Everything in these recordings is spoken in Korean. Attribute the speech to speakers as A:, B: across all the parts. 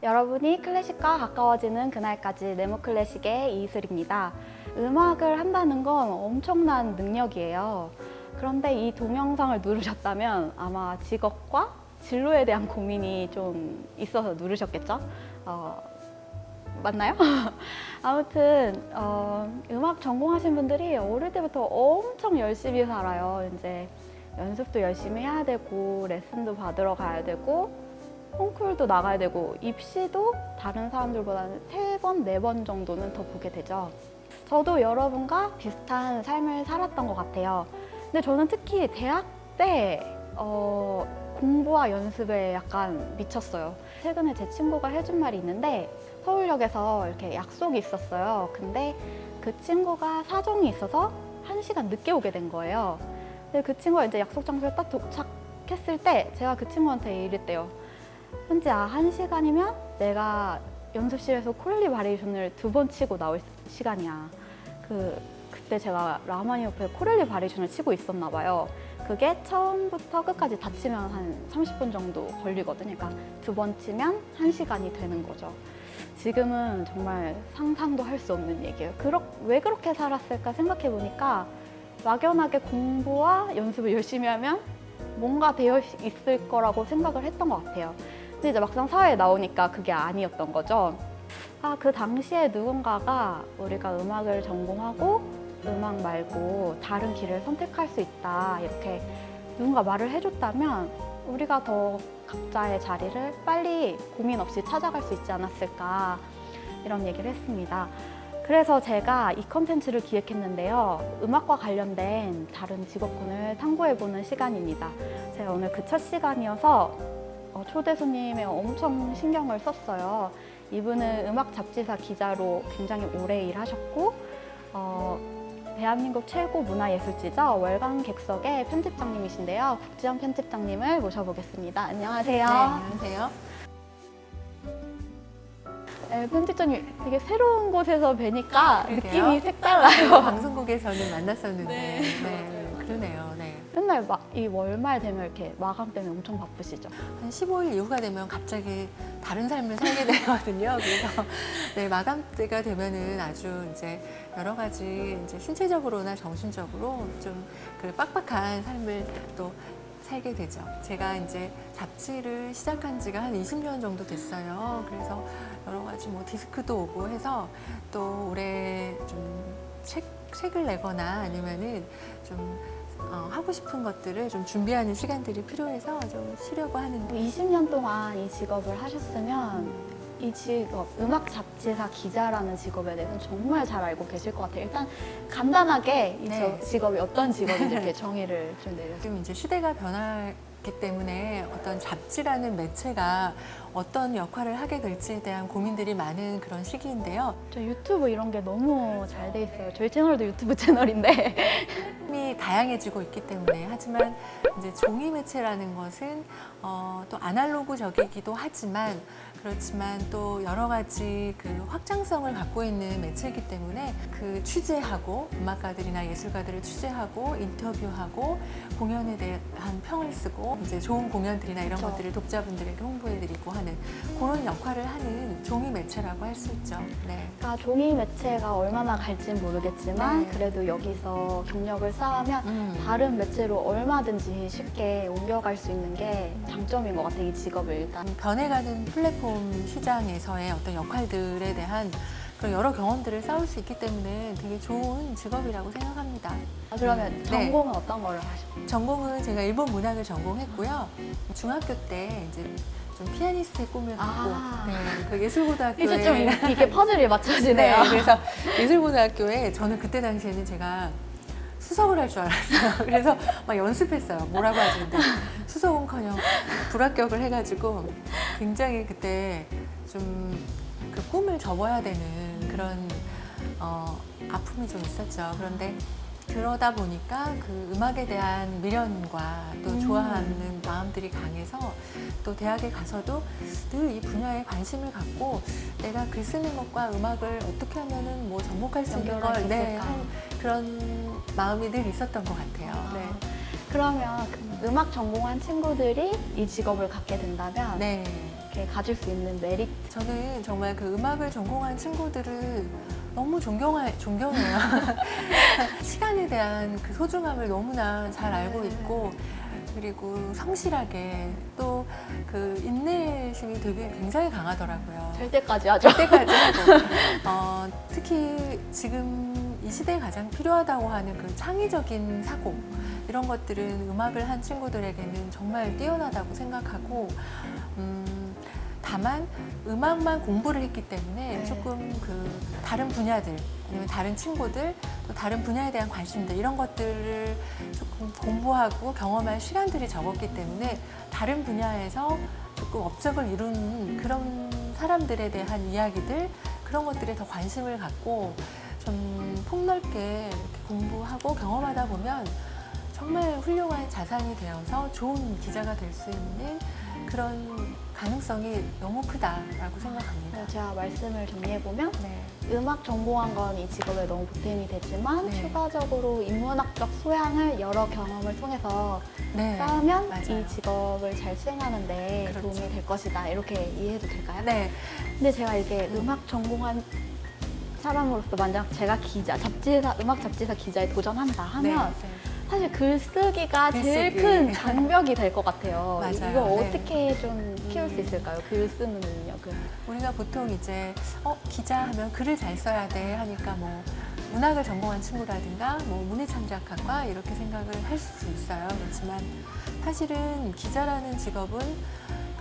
A: 여러분이 클래식과 가까워지는 그날까지 네모클래식의 이슬입니다. 음악을 한다는 건 엄청난 능력이에요. 그런데 이 동영상을 누르셨다면 아마 직업과 진로에 대한 고민이 좀 있어서 누르셨겠죠? 맞나요? 아무튼 음악 전공하신 분들이 어릴 때부터 엄청 열심히 살아요. 이제 연습도 열심히 해야 되고 레슨도 받으러 가야 되고 콩쿨도 나가야 되고 입시도 다른 사람들보다는 3번, 4번 정도는 더 보게 되죠. 저도 여러분과 비슷한 삶을 살았던 것 같아요. 근데 저는 특히 대학 때 공부와 연습에 약간 미쳤어요. 최근에 제 친구가 해준 말이 있는데 서울역에서 이렇게 약속이 있었어요. 근데 그 친구가 사정이 있어서 1시간 늦게 오게 된 거예요. 근데 그 친구가 이제 약속 장소에 딱 도착했을 때 제가 그 친구한테 이랬대요. 현지야, 1시간이면 내가 연습실에서 콜리 바리에이션을 2번 치고 나올 시간이야. 그때 제가 라마니노프의 코렐리 바리에이션을 치고 있었나 봐요. 그게 처음부터 끝까지 다 치면 한 30분 정도 걸리거든요. 그러니까 2번 치면 1시간이 되는 거죠. 지금은 정말 상상도 할 수 없는 얘기예요. 왜 그렇게 살았을까 생각해 보니까 막연하게 공부와 연습을 열심히 하면 뭔가 되어 있을 거라고 생각을 했던 것 같아요. 근데 이제 막상 사회에 나오니까 그게 아니었던 거죠. 그 당시에 누군가가 우리가 음악을 전공하고 음악 말고 다른 길을 선택할 수 있다 이렇게 누군가 말을 해줬다면 우리가 더 각자의 자리를 빨리 고민 없이 찾아갈 수 있지 않았을까 이런 얘기를 했습니다. 그래서 제가 이 컨텐츠를 기획했는데요. 음악과 관련된 다른 직업군을 탐구해보는 시간입니다. 제가 오늘 그 첫 시간이어서 초대 손님에 엄청 신경을 썼어요. 이분은 음악 잡지사 기자로 굉장히 오래 일하셨고 대한민국 최고 문화예술지죠. 월간 객석의 편집장님이신데요. 국지현 편집장님을 모셔보겠습니다. 안녕하세요.
B: 네, 안녕하세요.
A: 네, 편집장님 되게 새로운 곳에서 뵈니까
B: 그러게요.
A: 느낌이 색달라요.
B: 방송국에서는 만났었는데 네, 그러네요. 네.
A: 맨날 이 월말 되면 이렇게 마감 때문에 엄청 바쁘시죠?
B: 한 15일 이후가 되면 갑자기 다른 삶을 살게 되거든요. 그래서 네, 마감 때가 되면은 아주 이제 여러 가지 이제 신체적으로나 정신적으로 좀 그 빡빡한 삶을 또 살게 되죠. 제가 이제 잡지를 시작한 지가 한 20년 정도 됐어요. 그래서 여러 가지 뭐 디스크도 오고 해서 또 올해 좀 책을 내거나 아니면은 좀 하고 싶은 것들을 좀 준비하는 시간들이 필요해서 좀 쉬려고 하는데
A: 20년 동안 이 직업을 하셨으면 이 직업, 음악 잡지사 기자라는 직업에 대해서는 정말 잘 알고 계실 것 같아요. 일단 간단하게 이
B: 네.
A: 직업이 어떤 직업인지 이렇게 정의를 좀 내려주세요.
B: 지금 이제 시대가 변하기 때문에 어떤 잡지라는 매체가 어떤 역할을 하게 될지에 대한 고민들이 많은 그런 시기인데요.
A: 저 유튜브 이런 게 너무 잘 돼 있어요. 저희 채널도 유튜브 채널인데
B: 이 다양해지고 있기 때문에 하지만 이제 종이 매체라는 것은 또 아날로그적이기도 하지만 그렇지만 또 여러 가지 그 확장성을 갖고 있는 매체이기 때문에 그 취재하고 음악가들이나 예술가들을 취재하고 인터뷰하고 공연에 대한 평을 쓰고 이제 좋은 공연들이나 이런
A: 그렇죠.
B: 것들을 독자분들에게 홍보해드리고 하는 그런 역할을 하는 종이 매체라고 할 수 있죠. 네.
A: 그러니까 종이 매체가 얼마나 갈지는 모르겠지만
B: 네.
A: 그래도 여기서 경력을 쌓으면 다른 매체로 얼마든지 쉽게 옮겨갈 수 있는 게 장점인 것 같아요. 이 직업을 일단.
B: 변해가는 플랫폼 시장에서의 어떤 역할들에 대한 그런 여러 경험들을 쌓을 수 있기 때문에 되게 좋은 직업이라고 생각합니다.
A: 그러면
B: 네.
A: 전공은 어떤 걸 하셨어요?
B: 전공은 제가 일본 문학을 전공했고요. 중학교 때 이제 좀 피아니스트의 꿈을 갖고 네, 그 예술고등학교에
A: 이제 좀 이게 퍼즐이 맞춰지네요.
B: 네, 그래서 예술고등학교에 저는 그때 당시에는 제가 수석을 할 줄 알았어요. 그래서 막 연습했어요. 뭐라고 하지? 근데 수석은커녕 불합격을 해가지고 굉장히 그때 좀 그 꿈을 접어야 되는 그런 아픔이 좀 있었죠. 그런데 그러다 보니까 그 음악에 대한 미련과 또 좋아하는 마음들이 강해서 또 대학에 가서도 늘 이 분야에 관심을 갖고 내가 글 쓰는 것과 음악을 어떻게 하면은 뭐 접목할 수 있는
A: 연결할 수
B: 걸 네,
A: 있을까?
B: 한 그런 마음이 늘 있었던 것 같아요. 네.
A: 그러면 그 음악 전공한 친구들이 이 직업을 갖게 된다면
B: 네.
A: 이렇게 가질 수 있는 메리트.
B: 저는 정말 그 음악을 전공한 친구들을 너무 존경해요. 시간에 대한 그 소중함을 너무나 잘 알고 있고, 그리고 성실하게 또 그 인내심이 되게 굉장히 강하더라고요.
A: 될 때까지 하죠.
B: 그때까지 하고 특히 지금 이 시대에 가장 필요하다고 하는 그 창의적인 사고, 이런 것들은 음악을 한 친구들에게는 정말 뛰어나다고 생각하고, 다만 음악만 공부를 했기 때문에
A: 네.
B: 조금 그 다른 분야들, 아니면 다른 친구들, 또 다른 분야에 대한 관심들, 이런 것들을 조금 공부하고 경험할 시간들이 적었기 때문에 다른 분야에서 조금 업적을 이룬 그런 사람들에 대한 이야기들, 그런 것들에 더 관심을 갖고 좀 폭넓게 이렇게 공부하고 경험하다 보면 정말 훌륭한 자산이 되어서 좋은 기자가 될 수 있는 그런 가능성이 너무 크다라고 생각합니다.
A: 제가 말씀을 정리해보면
B: 네.
A: 음악 전공한 건 이 직업에 너무 보탬이 됐지만
B: 네.
A: 추가적으로 인문학적 소양을 여러 경험을 통해서
B: 네.
A: 쌓으면
B: 맞아요.
A: 이 직업을 잘 수행하는 데
B: 그렇죠.
A: 도움이 될 것이다. 이렇게 이해해도 될까요?
B: 네.
A: 근데 제가 이게 음악 전공한 사람으로서 만약 제가 음악 잡지사 기자에 도전한다 하면
B: 네.
A: 사실 글쓰기가 제일
B: 글쓰기.
A: 큰 장벽이 될 것 같아요.
B: 맞아요.
A: 이거
B: 네.
A: 어떻게 좀 키울 수 있을까요? 글 쓰는 능력을.
B: 우리가 보통 이제 기자 하면 글을 잘 써야 돼 하니까 뭐 문학을 전공한 친구라든가 뭐 문해창작학과 이렇게 생각을 할 수 있어요. 그렇지만 사실은 기자라는 직업은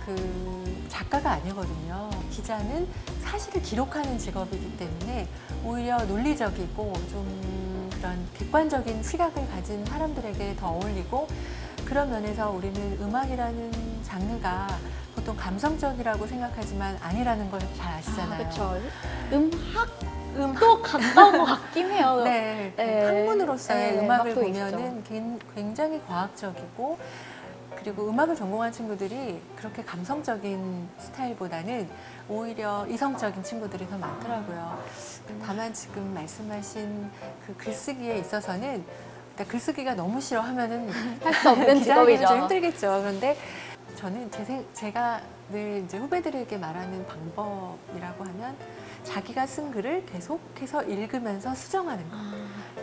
B: 그 작가가 아니거든요. 기자는 사실을 기록하는 직업이기 때문에 오히려 논리적이고 좀 그런 객관적인 시각을 가진 사람들에게 더 어울리고, 그런 면에서 우리는 음악이라는 장르가 보통 감성적이라고 생각하지만 아니라는 걸 잘 아시잖아요.
A: 그렇죠. 음악도 가까운 것 같긴 해요.
B: 네,
A: 네.
B: 학문으로서의
A: 네,
B: 음악을
A: 음악도
B: 보면은 굉장히 과학적이고, 그리고 음악을 전공한 친구들이 그렇게 감성적인 스타일보다는 오히려 이성적인 친구들이 더 많더라고요. 다만 지금 말씀하신 그 글쓰기에 있어서는, 그러니까 글쓰기가 너무 싫어하면은
A: 할 수 없는
B: 기자하기는
A: 직업이죠.
B: 좀 힘들겠죠. 그런데 저는 제가 늘 이제 후배들에게 말하는 방법이라고 하면, 자기가 쓴 글을 계속해서 읽으면서 수정하는 거.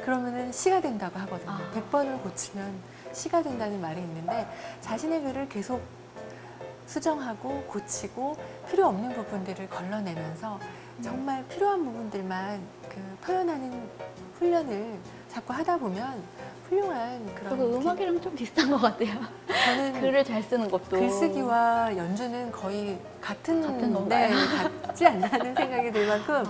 B: 그러면은 시가 된다고 하거든요. 100번을 고치면 시가 된다는 말이 있는데, 자신의 글을 계속 수정하고 고치고 필요 없는 부분들을 걸러내면서 정말 필요한 부분들만 그 표현하는 훈련을 자꾸 하다 보면 훌륭한 그런
A: 그리고 음악이랑 좀 비슷한 것 같아요.
B: 저는
A: 글을 잘 쓰는 것도.
B: 글쓰기와 연주는 거의 같은
A: 건가요?
B: 같지 않나는 생각이 들 만큼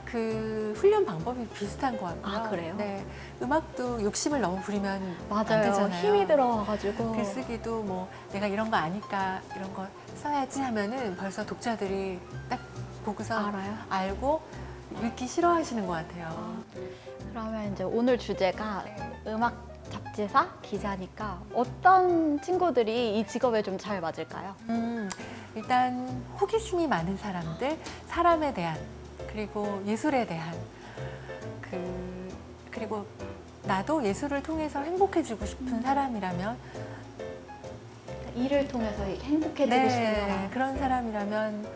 B: 그 훈련 방법이 비슷한 것 같고요.
A: 그래요?
B: 네, 음악도 욕심을 너무 부리면 안
A: 맞아요.
B: 되잖아요.
A: 힘이 들어가지고.
B: 글쓰기도 뭐 내가 이런 거 아니까 이런 거 써야지 하면은 벌써 독자들이 딱 보고서
A: 알아요?
B: 알고 읽기 싫어하시는 것 같아요.
A: 그러면 이제 오늘 주제가 음악 잡지사 기자니까 어떤 친구들이 이 직업에 좀 잘 맞을까요?
B: 일단 호기심이 많은 사람들, 사람에 대한, 그리고 예술에 대한, 그리고 나도 예술을 통해서 행복해지고 싶은 사람이라면,
A: 일을 통해서 행복해지고
B: 네,
A: 싶은 사람.
B: 그런 사람이라면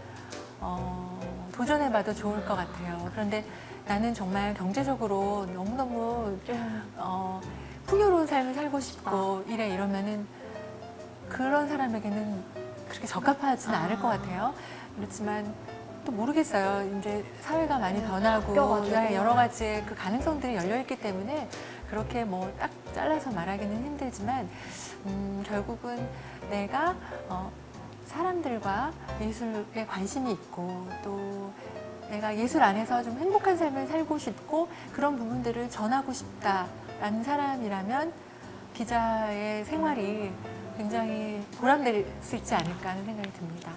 B: 도전해봐도 좋을 것 같아요. 그런데 나는 정말 경제적으로 너무너무 풍요로운 삶을 살고 싶고 이러면은 그런 사람에게는 그렇게 적합하지는 않을 것 같아요. 그렇지만 또 모르겠어요. 이제 사회가 많이 변하고
A: 바뀌어가지고.
B: 여러 가지의 그 가능성들이 열려있기 때문에 그렇게 뭐 딱 잘라서 말하기는 힘들지만 결국은 내가 사람들과 예술에 관심이 있고, 또 내가 예술 안에서 좀 행복한 삶을 살고 싶고 그런 부분들을 전하고 싶다라는 사람이라면 기자의 생활이 굉장히 보람될 수 있지 않을까 하는 생각이 듭니다.